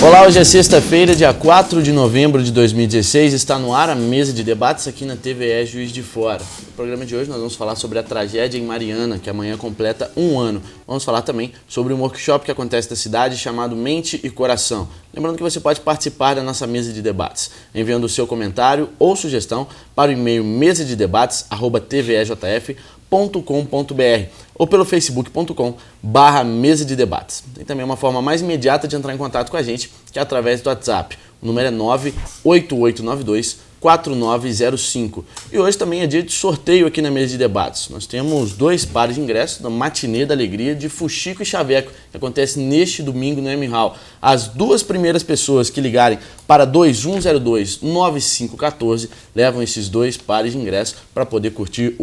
Olá, hoje é sexta-feira, dia 4 de novembro de 2016, está no ar a mesa de debates aqui na TVE Juiz de Fora. No programa de hoje nós vamos falar sobre a tragédia em Mariana, que amanhã completa um ano. Vamos falar também sobre um workshop que acontece na cidade chamado Mente e Coração. Lembrando que você pode participar da nossa mesa de debates, enviando o seu comentário ou sugestão para o e-mail mesadedebates@tvejf.com.br ou pelo facebook.com/mesa de debates. Tem também uma forma mais imediata de entrar em contato com a gente, que é através do WhatsApp. O número é 98892-4905. E hoje também é dia de sorteio aqui na mesa de debates. Nós temos 2 pares de ingressos da Matinê da Alegria de Fuxico e Chaveco, que acontece neste domingo no M Hall. As 2 primeiras pessoas que ligarem para 2102-9514 levam esses 2 pares de ingressos para poder curtir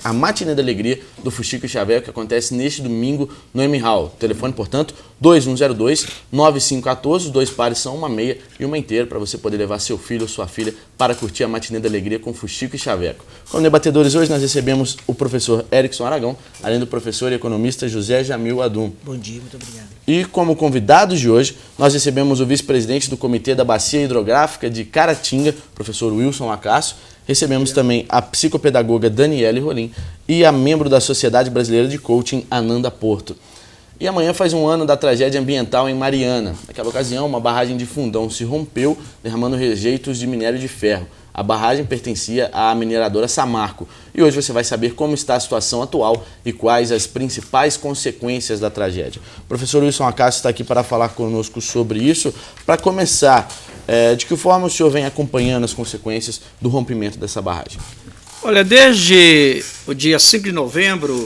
a Matinê da Alegria do Fuxico e Chaveco, que acontece neste domingo no M Hall. Telefone, portanto, 2102-9514. Os 2 pares são uma meia e uma inteira para você poder levar seu filho ou sua filha para curtir a Matinê da Alegria com Fuxico e Chaveco. Como debatedores, hoje nós recebemos o professor Erickson Aragão, além do professor e economista José Jamil Adum. Bom dia, muito obrigado. E como convidados de hoje, nós recebemos o vice-presidente do Comitê da Bacia Hidrográfica de Caratinga, professor Wilson Acácio. Recebemos também a psicopedagoga Daniele Rolim e a membro da Sociedade Brasileira de Coaching, Ananda Porto. E amanhã faz um ano da tragédia ambiental em Mariana. Naquela ocasião, uma barragem de Fundão se rompeu, derramando rejeitos de minério de ferro. A barragem pertencia à mineradora Samarco. E hoje você vai saber como está a situação atual e quais as principais consequências da tragédia. O professor Wilson Acácio está aqui para falar conosco sobre isso. Para começar, de que forma o senhor vem acompanhando as consequências do rompimento dessa barragem? Olha, desde o dia 5 de novembro,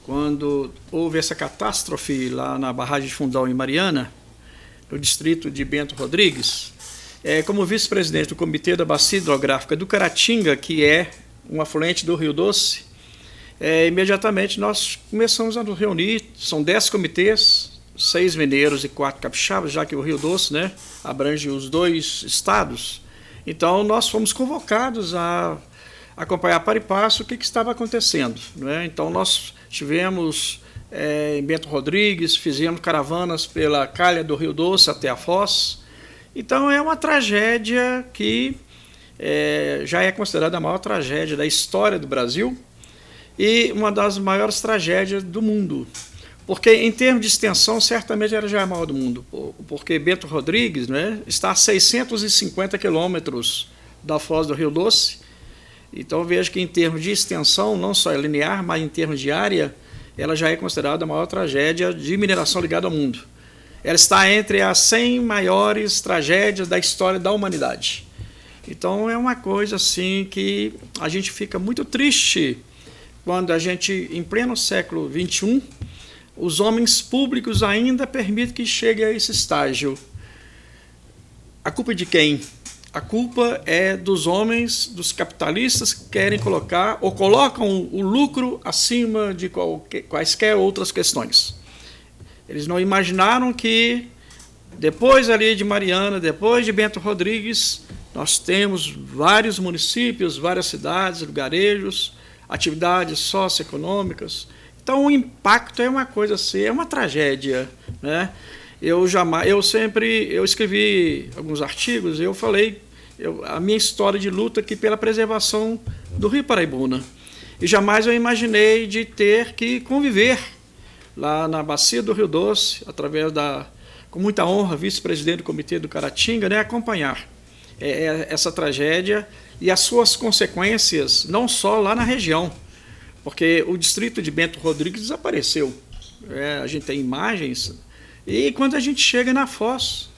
quando houve essa catástrofe lá na barragem de Fundão em Mariana, no distrito de Bento Rodrigues, como vice-presidente do Comitê da Bacia Hidrográfica do Caratinga, que é um afluente do Rio Doce, imediatamente nós começamos a nos reunir. São 10 comitês, 6 mineiros e 4 capixabas, já que o Rio Doce, abrange os 2 estados. Então nós fomos convocados a acompanhar para e passo o que estava acontecendo. Então nós tivemos em Bento Rodrigues, fizemos caravanas pela calha do Rio Doce até a Foz. Então é uma tragédia que já é considerada a maior tragédia da história do Brasil e uma das maiores tragédias do mundo. Porque em termos de extensão, certamente era já a maior do mundo, porque Bento Rodrigues está a 650 quilômetros da Foz do Rio Doce. Então veja que em termos de extensão, não só é linear, mas em termos de área, ela já é considerada a maior tragédia de mineração ligada ao mundo. Ela está entre as 100 maiores tragédias da história da humanidade. Então é uma coisa assim que a gente fica muito triste quando a gente, em pleno século XXI, os homens públicos ainda permitem que chegue a esse estágio. A culpa é de quem? A culpa é dos homens, dos capitalistas que querem colocar ou colocam o lucro acima de quaisquer outras questões. Eles não imaginaram que depois ali de Mariana, depois de Bento Rodrigues, nós temos vários municípios, várias cidades, lugarejos, atividades socioeconômicas. Então o impacto é uma coisa assim, é uma tragédia, Eu escrevi alguns artigos, eu falei a minha história de luta aqui pela preservação do Rio Paraibuna. E jamais eu imaginei de ter que conviver lá na bacia do Rio Doce, com muita honra, vice-presidente do Comitê do Caratinga, acompanhar essa tragédia e as suas consequências, não só lá na região, porque o distrito de Bento Rodrigues desapareceu. A gente tem imagens, e quando a gente chega na Foz,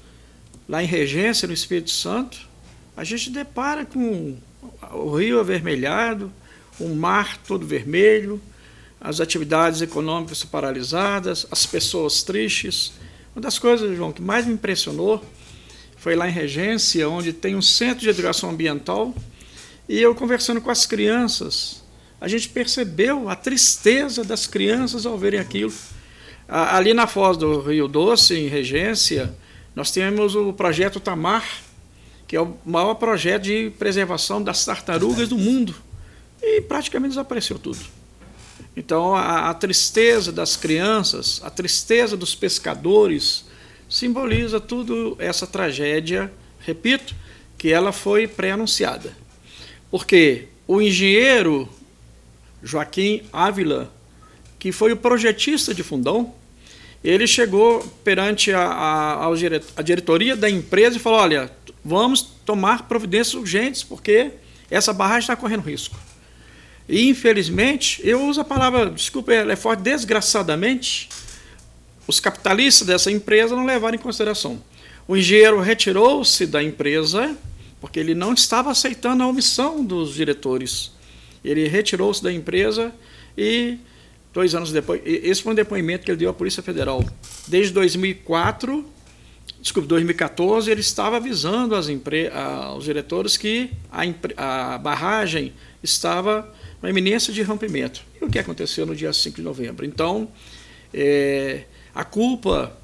lá em Regência, no Espírito Santo, a gente depara com o rio avermelhado, o mar todo vermelho, as atividades econômicas paralisadas, as pessoas tristes. Uma das coisas, João, que mais me impressionou foi lá em Regência, onde tem um centro de educação ambiental, e eu conversando com as crianças, a gente percebeu a tristeza das crianças ao verem aquilo. Ali na Foz do Rio Doce, em Regência, nós temos o projeto Tamar, que é o maior projeto de preservação das tartarugas do mundo, e praticamente desapareceu tudo. Então, a tristeza das crianças, a tristeza dos pescadores, simboliza tudo essa tragédia, repito, que ela foi pré-anunciada. Porque o engenheiro Joaquim Ávila, que foi o projetista de Fundão, ele chegou perante a diretoria da empresa e falou: olha, vamos tomar providências urgentes, porque essa barragem está correndo risco. E, infelizmente, eu uso a palavra, desculpa, ela é forte, desgraçadamente, os capitalistas dessa empresa não levaram em consideração. O engenheiro retirou-se da empresa, porque ele não estava aceitando a omissão dos diretores. Ele retirou-se da empresa e, 2 anos depois, esse foi um depoimento que ele deu à Polícia Federal. Desde 2014, ele estava avisando aos diretores que a barragem estava na iminência de rompimento. E o que aconteceu no dia 5 de novembro? Então, a culpa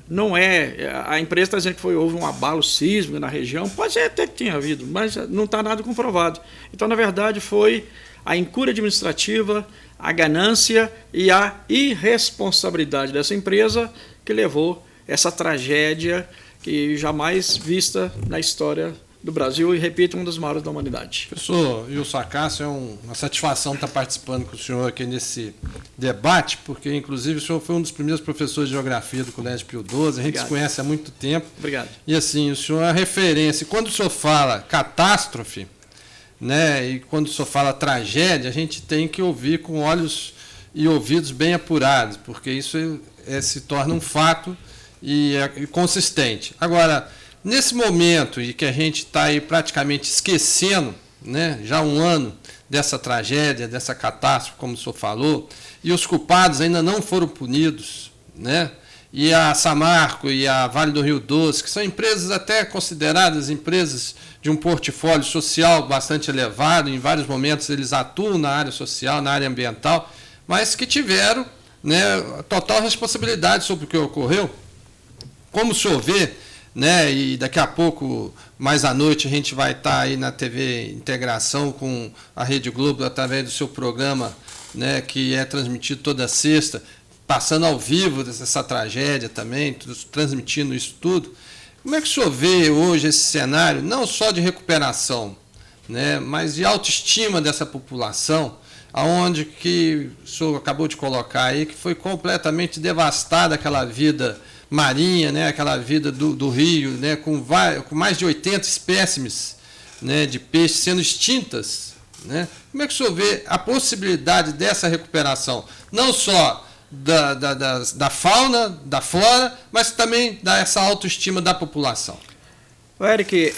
não é... A empresa está dizendo que houve um abalo sísmico na região. Pode ser até que tenha havido, mas não está nada comprovado. Então, na verdade, foi a incúria administrativa, a ganância e a irresponsabilidade dessa empresa que levou essa tragédia que jamais vista na história do Brasil e, repito, uma das maiores da humanidade. Professor Wilson Acácio, é uma satisfação estar participando com o senhor aqui nesse debate, porque, inclusive, o senhor foi um dos primeiros professores de geografia do Colégio Pio XII, a gente Obrigado. se conhece há muito tempo. Obrigado. E, assim, o senhor é referência. Quando o senhor fala catástrofe, né, e quando o senhor fala tragédia, a gente tem que ouvir com olhos e ouvidos bem apurados, porque isso se torna um fato e consistente. Agora, nesse momento em que a gente está aí praticamente esquecendo, né, já um ano dessa tragédia, dessa catástrofe, como o senhor falou, e os culpados ainda não foram punidos, né, e a Samarco e a Vale do Rio Doce, que são empresas até consideradas empresas de um portfólio social bastante elevado, em vários momentos eles atuam na área social, na área ambiental, mas que tiveram, né, total responsabilidade sobre o que ocorreu. Como o senhor vê, né, e daqui a pouco, mais à noite, a gente vai estar aí na TV Integração com a Rede Globo, através do seu programa, né, que é transmitido toda sexta, passando ao vivo dessa tragédia também, transmitindo isso tudo. Como é que o senhor vê hoje esse cenário, não só de recuperação, né, mas de autoestima dessa população, aonde que o senhor acabou de colocar aí, que foi completamente devastada aquela vida marinha, né, aquela vida do rio, né, com mais de 80 espécimes, né, de peixes sendo extintas, né? Como é que o senhor vê a possibilidade dessa recuperação, não só da fauna, da flora, mas também dessa autoestima da população? Eric,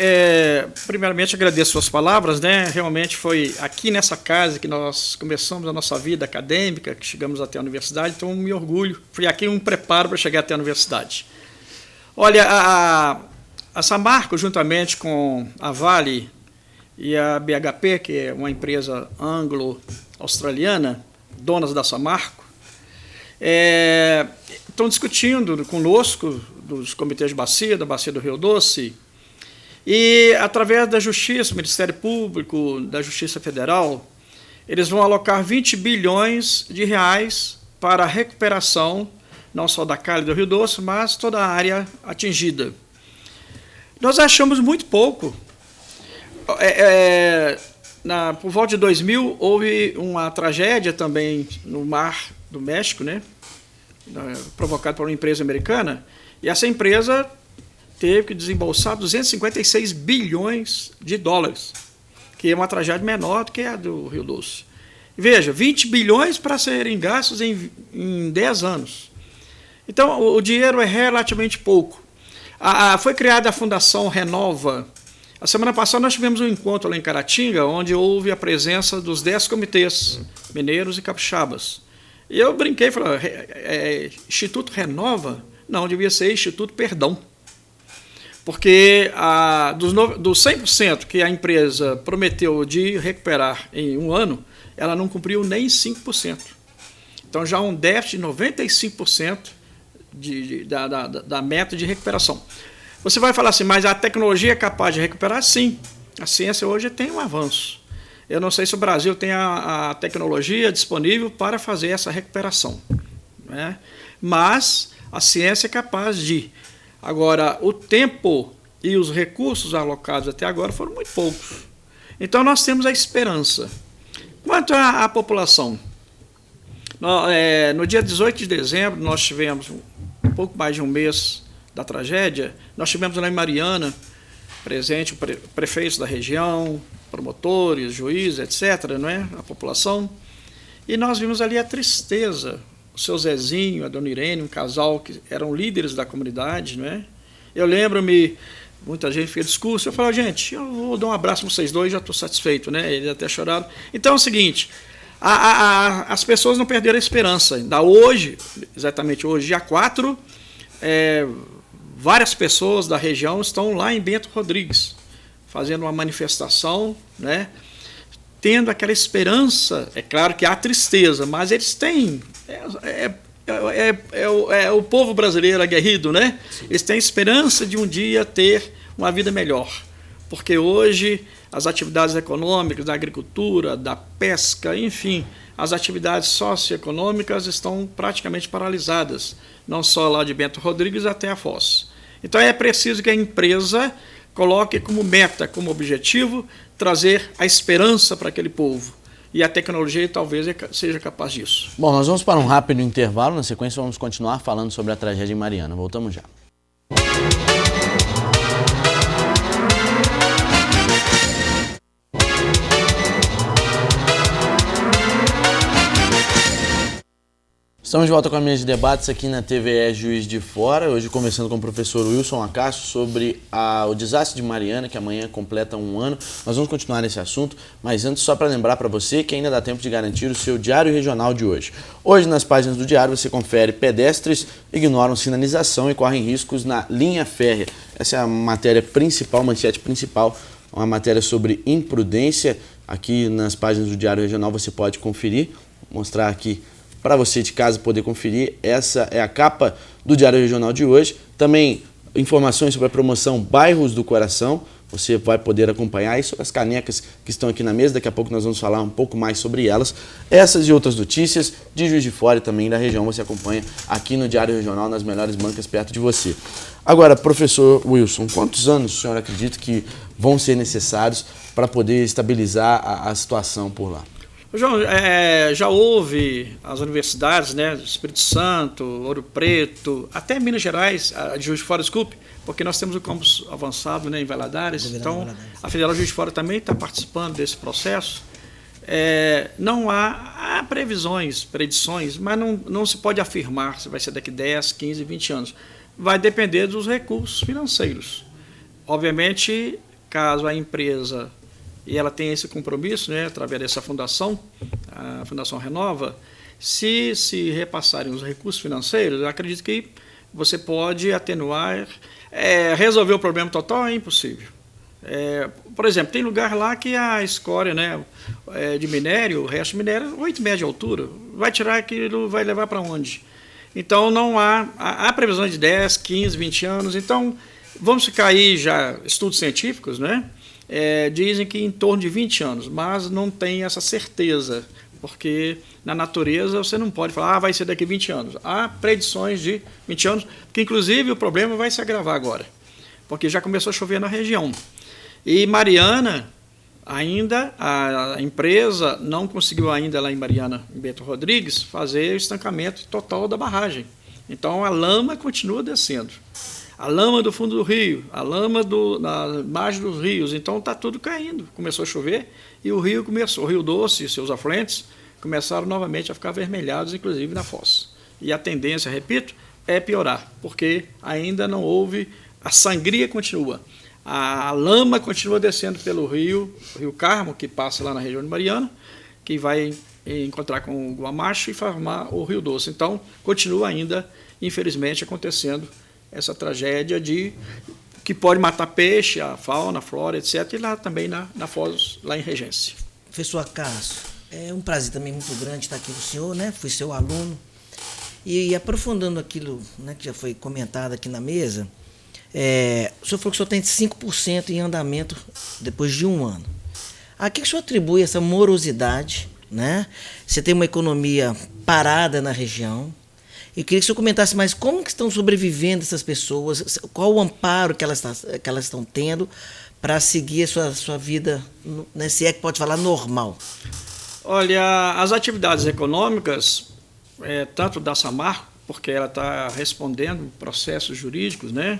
primeiramente agradeço suas palavras, né? Realmente foi aqui nessa casa que nós começamos a nossa vida acadêmica, que chegamos até a universidade, então me orgulho. Foi aqui um preparo para chegar até a universidade. Olha, a Samarco, juntamente com a Vale e a BHP, que é uma empresa anglo-australiana, donas da Samarco, estão discutindo conosco, dos comitês de bacia, da Bacia do Rio Doce, e, através da Justiça, Ministério Público, da Justiça Federal, eles vão alocar 20 bilhões de reais para a recuperação, não só da calha do Rio Doce, mas toda a área atingida. Nós achamos muito pouco. Por volta de 2000, houve uma tragédia também no Mar do México, né, provocada por uma empresa americana, e essa empresa teve que desembolsar 256 bilhões de dólares, que é uma tragédia menor do que a do Rio Doce. Veja, 20 bilhões para serem gastos em 10 anos. Então, o dinheiro é relativamente pouco. Foi criada a Fundação Renova. A semana passada nós tivemos um encontro lá em Caratinga, onde houve a presença dos 10 comitês mineiros e capixabas. E eu brinquei, falei, Instituto Renova? Não, devia ser Instituto Perdão. Porque dos 100% que a empresa prometeu de recuperar em um ano, ela não cumpriu nem 5%. Então já um déficit de 95% da meta de recuperação. Você vai falar assim, mas a tecnologia é capaz de recuperar? Sim. A ciência hoje tem um avanço. Eu não sei se o Brasil tem a tecnologia disponível para fazer essa recuperação, né? Mas a ciência é capaz de. Agora, o tempo e os recursos alocados até agora foram muito poucos. Então, nós temos a esperança. Quanto à população, no dia 18 de dezembro, nós tivemos um pouco mais de um mês da tragédia, nós tivemos lá em Mariana, presente prefeitos da região, promotores, juízes, etc., não é? A população. E nós vimos ali a tristeza. O seu Zezinho, a dona Irene, um casal que eram líderes da comunidade, não é? Eu lembro-me, muita gente fez discurso, eu falei, gente, eu vou dar um abraço para vocês dois, já estou satisfeito, né? Eles até choraram. Então é o seguinte, as pessoas não perderam a esperança. Ainda hoje, exatamente hoje, dia 4, várias pessoas da região estão lá em Bento Rodrigues, fazendo uma manifestação, né? Tendo aquela esperança. É claro que há tristeza, mas eles têm. O povo brasileiro aguerrido, né? Sim. Eles têm esperança de um dia ter uma vida melhor. Porque hoje as atividades econômicas, da agricultura, da pesca, enfim, as atividades socioeconômicas estão praticamente paralisadas. Não só lá de Bento Rodrigues até a Foz. Então é preciso que a empresa coloque como meta, como objetivo, trazer a esperança para aquele povo. E a tecnologia talvez seja capaz disso. Bom, nós vamos para um rápido intervalo. Na sequência, vamos continuar falando sobre a tragédia em Mariana. Voltamos já. Estamos de volta com a mesa de debates aqui na TVE Juiz de Fora, hoje conversando com o professor Wilson Acácio sobre o desastre de Mariana, que amanhã completa um ano. Nós vamos continuar nesse assunto, mas antes só para lembrar para você que ainda dá tempo de garantir o seu Diário Regional de hoje. Hoje nas páginas do Diário você confere: pedestres ignoram sinalização e correm riscos na linha férrea. Essa é a matéria principal, manchete principal, uma matéria sobre imprudência. Aqui nas páginas do Diário Regional você pode conferir, mostrar aqui para você de casa poder conferir. Essa é a capa do Diário Regional de hoje. Também informações sobre a promoção Bairros do Coração. Você vai poder acompanhar, e sobre as canecas que estão aqui na mesa. Daqui a pouco nós vamos falar um pouco mais sobre elas. Essas e outras notícias de Juiz de Fora e também da região você acompanha aqui no Diário Regional, nas melhores bancas perto de você. Agora, professor Wilson, quantos anos o senhor acredita que vão ser necessários para poder estabilizar a situação por lá? João, já houve as universidades, né, Espírito Santo, Ouro Preto, até Minas Gerais, a de Juiz de Fora, desculpe, porque nós temos o campus avançado, né, em Valadares, então a Federal Juiz de Fora também está participando desse processo. Não há predições, mas não se pode afirmar se vai ser daqui 10, 15, 20 anos. Vai depender dos recursos financeiros. Obviamente, caso a empresa, e ela tem esse compromisso, né, através dessa fundação, a Fundação Renova, se repassarem os recursos financeiros, eu acredito que você pode atenuar. Resolver o problema total é impossível. Por exemplo, tem lugar lá que a escória, né, de minério, o resto de minério, 8 metros de altura, vai tirar aquilo, vai levar para onde? Então não há previsão de 10, 15, 20 anos, então vamos ficar aí já, estudos científicos, né? Dizem que em torno de 20 anos, mas não tem essa certeza, porque na natureza você não pode falar, vai ser daqui 20 anos. Há predições de 20 anos, que inclusive o problema vai se agravar agora, porque já começou a chover na região. E Mariana, ainda, a empresa não conseguiu ainda lá em Mariana, em Bento Rodrigues, fazer o estancamento total da barragem. Então a lama continua descendo. A lama do fundo do rio, a lama na margem dos rios, então está tudo caindo. Começou a chover e o Rio Doce e seus afluentes começaram novamente a ficar avermelhados, inclusive na Foz. E a tendência, repito, é piorar, porque ainda não houve, a sangria continua. A lama continua descendo pelo Rio Carmo, que passa lá na região de Mariana, que vai encontrar com o Guamacho e formar o Rio Doce. Então, continua ainda, infelizmente, acontecendo essa tragédia que pode matar peixe, a fauna, a flora, etc. E lá também na Foz, lá em Regência. Professor Acácio, é um prazer também muito grande estar aqui com o senhor, né? Fui seu aluno. E aprofundando aquilo, né, que já foi comentado aqui na mesa, o senhor falou que o senhor tem 5% em andamento depois de um ano. A que o senhor atribui essa morosidade, né? Você tem uma economia parada na região, Eu queria que o senhor comentasse mais como que estão sobrevivendo essas pessoas, qual o amparo que elas estão tendo para seguir a sua vida, se é que pode falar, normal. Olha, as atividades econômicas, tanto da Samarco, porque ela está respondendo processos jurídicos, né,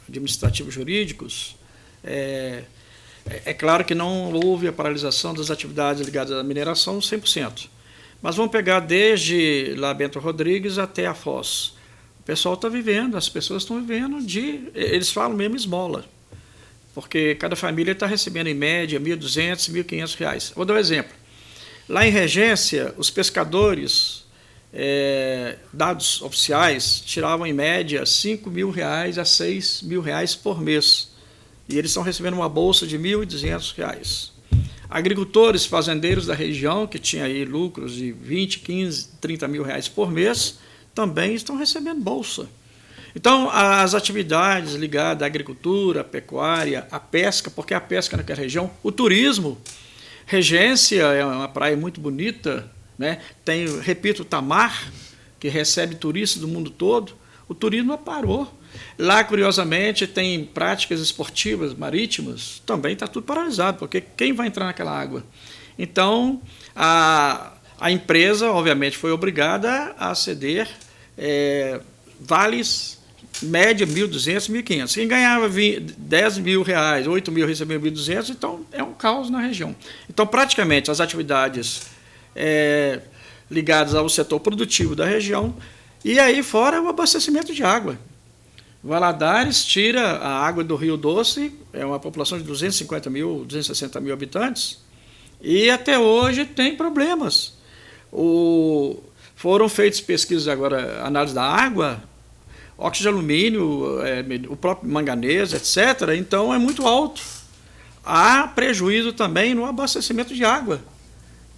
administrativos jurídicos, é claro que não houve a paralisação das atividades ligadas à mineração 100%. Mas vamos pegar desde lá Bento Rodrigues até a Foz. O pessoal está vivendo, as pessoas estão vivendo eles falam mesmo esmola, porque cada família está recebendo em média R$ 1.200, R$ 1.500. Vou dar um exemplo. Lá em Regência, os pescadores, dados oficiais, tiravam em média R$ 5.000 a R$ 6.000 por mês. E eles estão recebendo uma bolsa de R$ 1.200. Agricultores, fazendeiros da região, que tinham aí lucros de 20, 15, 30 mil reais por mês, também estão recebendo bolsa. Então, as atividades ligadas à agricultura, à pecuária, à pesca, porque a pesca naquela região, o turismo, Regência é uma praia muito bonita, né? Tem, repito, o Tamar, que recebe turistas do mundo todo, o turismo não parou. Lá, curiosamente, tem práticas esportivas marítimas, também está tudo paralisado, porque quem vai entrar naquela água? Então, a empresa, obviamente, foi obrigada a ceder vales, média, 1.200, 1.500. Quem ganhava 10 mil reais, 8 mil recebia 1.200, então é um caos na região. Então, praticamente, as atividades ligadas ao setor produtivo da região, e aí fora o abastecimento de água. Valadares tira a água do Rio Doce, é uma população de 250 mil, 260 mil habitantes, e até hoje tem problemas. Foram feitas pesquisas agora, análise da água, óxido de alumínio, o próprio manganês, etc., então é muito alto. Há prejuízo também no abastecimento de água.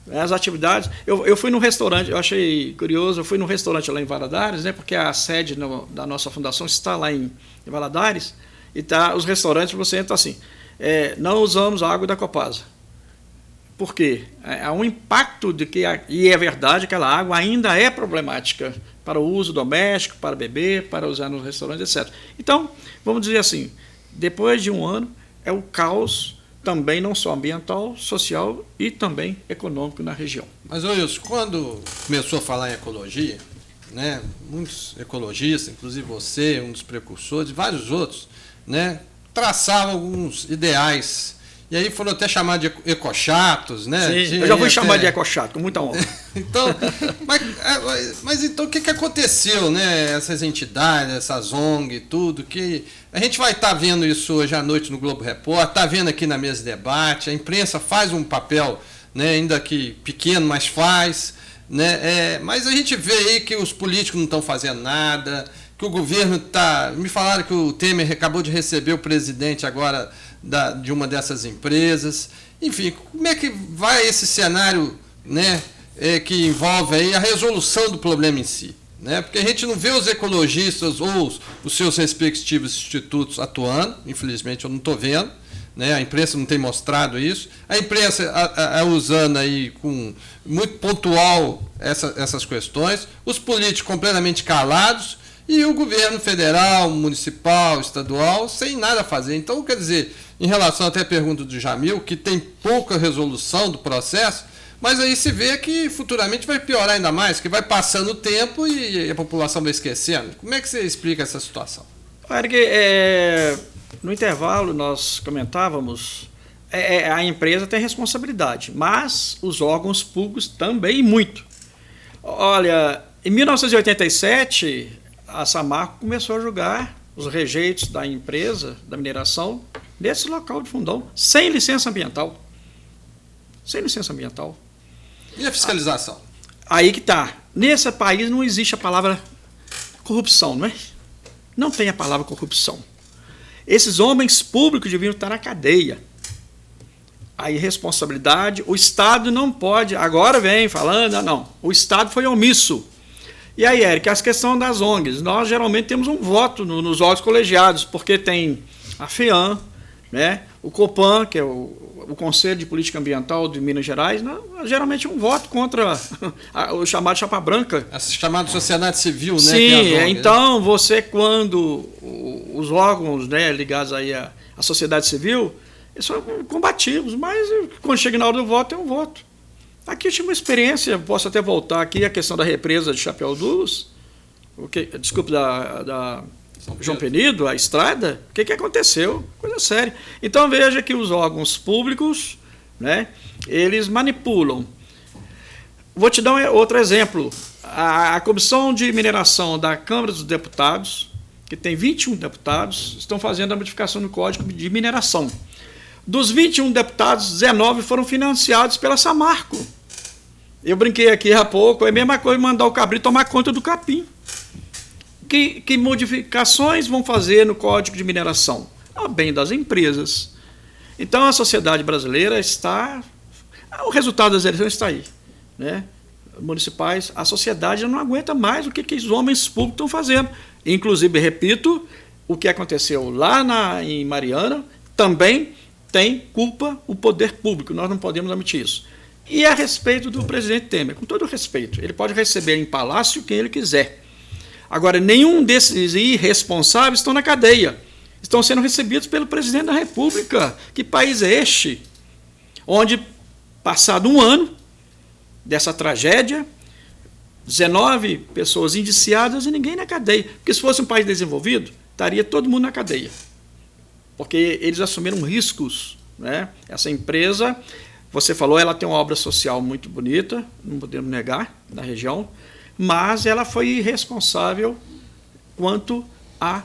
As atividades... Eu fui num restaurante, eu achei curioso, eu fui num restaurante lá em Valadares, né, porque a sede da nossa fundação está lá em Valadares, e os restaurantes, você entra assim, não usamos a água da Copasa. Por quê? Há um impacto de que, e é verdade, aquela água ainda é problemática para o uso doméstico, para beber, para usar nos restaurantes, etc. Então, vamos dizer assim, depois de um ano, é o caos também não só ambiental, social e também econômico na região. Mas, Wilson, quando começou a falar em ecologia, né, muitos ecologistas, inclusive você, um dos precursores, e vários outros, né, traçavam alguns ideais. E aí foram até chamar de ecochatos, né? Sim, eu já fui chamar de ecochato, com muita honra. Então, mas então o que aconteceu, né? Essas entidades, essas ONG, tudo, que a gente vai estar vendo isso hoje à noite no Globo Repórter, está vendo aqui na mesa de debate, a imprensa faz um papel, né, ainda que pequeno, mas faz, né? Mas a gente vê aí que os políticos não estão fazendo nada, que o governo está... Me falaram que o Temer acabou de receber o presidente agora de uma dessas empresas. Enfim, como é que vai esse cenário, né, que envolve aí a resolução do problema em si? Né? Porque a gente não vê os ecologistas ou os seus respectivos institutos atuando, infelizmente eu não estou vendo, né? A imprensa não tem mostrado isso. A imprensa usando aí com muito pontual essas questões, os políticos completamente calados, e o governo federal, municipal, estadual, sem nada a fazer. Então, quer dizer, em relação até à pergunta do Jamil, que tem pouca resolução do processo, mas aí se vê que futuramente vai piorar ainda mais, que vai passando o tempo e a população vai esquecendo. Como é que você explica essa situação? Eric, no intervalo nós comentávamos, a empresa tem responsabilidade, mas os órgãos públicos também muito. Olha, em 1987... a Samarco começou a jogar os rejeitos da empresa, da mineração, nesse local de Fundão, sem licença ambiental. Sem licença ambiental. E a fiscalização? Aí que está. Nesse país não existe a palavra corrupção, não é? Não tem a palavra corrupção. Esses homens públicos deviam estar na cadeia. A irresponsabilidade, o Estado não pode, agora vem falando, não, o Estado foi omisso. E aí, Eric, as questões das ONGs, nós geralmente temos um voto nos órgãos colegiados, porque tem a FEAM, né, o COPAN, que é o o Conselho de Política Ambiental de Minas Gerais, geralmente um voto contra o chamado chapa branca. A chamada sociedade civil, né? Sim, então você, quando os órgãos, né, ligados aí à sociedade civil, eles são combativos, mas quando chega na hora do voto, é um voto. Aqui eu tive uma experiência, posso até voltar aqui, a questão da represa de Chapéu Luz, desculpe, da João Penido, a estrada, o que aconteceu? Coisa séria. Então veja que os órgãos públicos, né, eles manipulam. Vou te dar outro exemplo. A Comissão de Mineração da Câmara dos Deputados, que tem 21 deputados, estão fazendo a modificação no Código de Mineração. Dos 21 deputados, 19 foram financiados pela Samarco. Eu brinquei aqui há pouco, é a mesma coisa mandar o cabrito tomar conta do capim. Que modificações vão fazer no Código de Mineração? A bem das empresas. Então a sociedade brasileira está... O resultado das eleições está aí, né? Municipais, a sociedade não aguenta mais o que os homens públicos estão fazendo. Inclusive, repito, o que aconteceu lá em Mariana também tem culpa o poder público, nós não podemos omitir isso. E a respeito do presidente Temer, com todo respeito, ele pode receber em palácio quem ele quiser. Agora, nenhum desses irresponsáveis estão na cadeia. Estão sendo recebidos pelo presidente da República. Que país é este? Onde, passado um ano dessa tragédia, 19 pessoas indiciadas e ninguém na cadeia. Porque se fosse um país desenvolvido, estaria todo mundo na cadeia. Porque eles assumiram riscos, né? Essa empresa, você falou, ela tem uma obra social muito bonita, não podemos negar, na região, mas ela foi irresponsável quanto à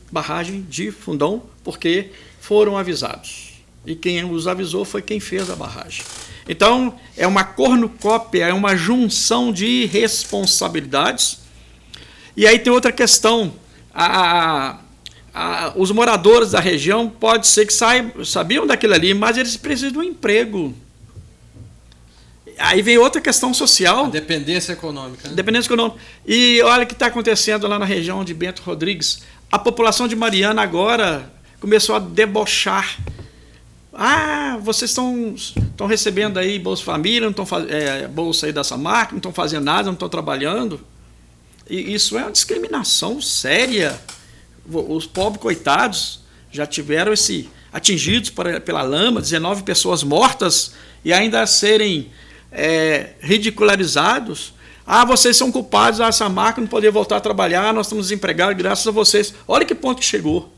barragem de Fundão, porque foram avisados. E quem os avisou foi quem fez a barragem. Então, é uma cornucópia, é uma junção de irresponsabilidades. E aí tem outra questão. Os moradores da região, pode ser que sabiam daquilo ali, mas eles precisam de um emprego. Aí vem outra questão social. A dependência econômica. Né? Dependência econômica. E olha o que está acontecendo lá na região de Bento Rodrigues. A população de Mariana agora começou a debochar. Vocês estão recebendo aí Bolsa Família, não estão bolsa aí da Samarco, não estão fazendo nada, não estão trabalhando. E isso é uma discriminação séria. Os pobres coitados já tiveram atingidos pela lama, 19 pessoas mortas e ainda serem ridicularizados. Vocês são culpados, a Samarco não poder voltar a trabalhar, nós estamos desempregados graças a vocês. Olha que ponto que chegou.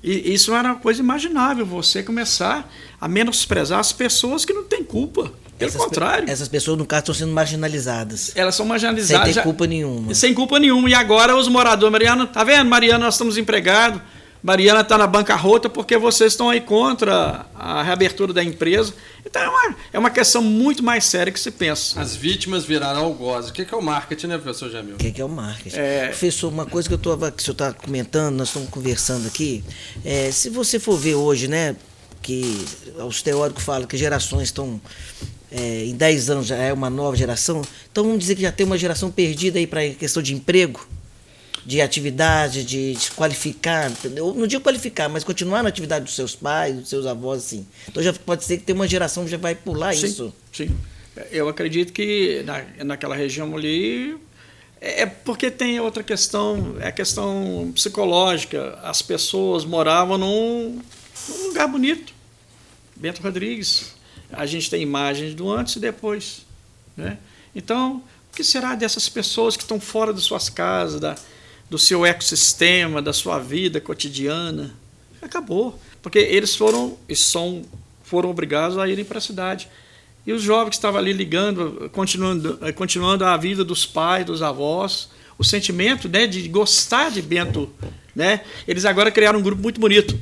E isso não era uma coisa imaginável, você começar a menosprezar as pessoas que não têm culpa. Pelo contrário. Essas pessoas, no caso, estão sendo marginalizadas. Elas são marginalizadas. Sem ter culpa nenhuma. Sem culpa nenhuma. E agora os moradores, Mariana, tá vendo? Mariana, nós estamos empregados. Mariana está na bancarrota porque vocês estão aí contra a reabertura da empresa. Então é uma questão muito mais séria que se pensa. As vítimas viraram algozes. O que é o marketing, né, professor Jamil? O que é o marketing? Professor, uma coisa que o senhor está comentando, nós estamos conversando aqui, se você for ver hoje, né, que os teóricos falam que gerações estão... em 10 anos já é uma nova geração, então vamos dizer que já tem uma geração perdida aí para a questão de emprego, de atividade, de se qualificar, entendeu? Não digo qualificar, mas continuar na atividade dos seus pais, dos seus avós, assim. Então já pode ser que tem uma geração que já vai pular isso. Sim, eu acredito que naquela região ali, porque tem outra questão, é a questão psicológica. As pessoas moravam num lugar bonito, Bento Rodrigues. A gente tem imagens do antes e depois, né? Então, o que será dessas pessoas que estão fora das suas casas, do seu ecossistema, da sua vida cotidiana? Acabou, porque eles foram obrigados a irem para a cidade. E os jovens que estavam ali ligando, continuando a vida dos pais, dos avós, o sentimento, né, de gostar de Bento, né? Eles agora criaram um grupo muito bonito,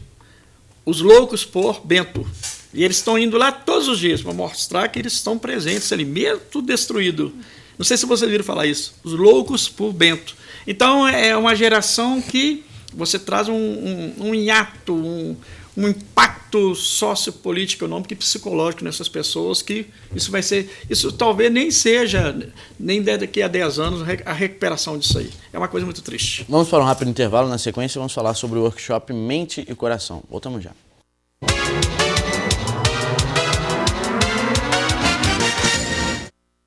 os Loucos por Bento. E eles estão indo lá todos os dias para mostrar que eles estão presentes ali, mesmo tudo destruído. Não sei se vocês viram falar isso. Os Loucos por Bento. Então, é uma geração que você traz um hiato, um impacto sociopolítico, econômico e psicológico nessas pessoas, que isso talvez nem seja, nem daqui a 10 anos, a recuperação disso aí. É uma coisa muito triste. Vamos para um rápido intervalo. Na sequência, vamos falar sobre o workshop Mente e Coração. Voltamos já.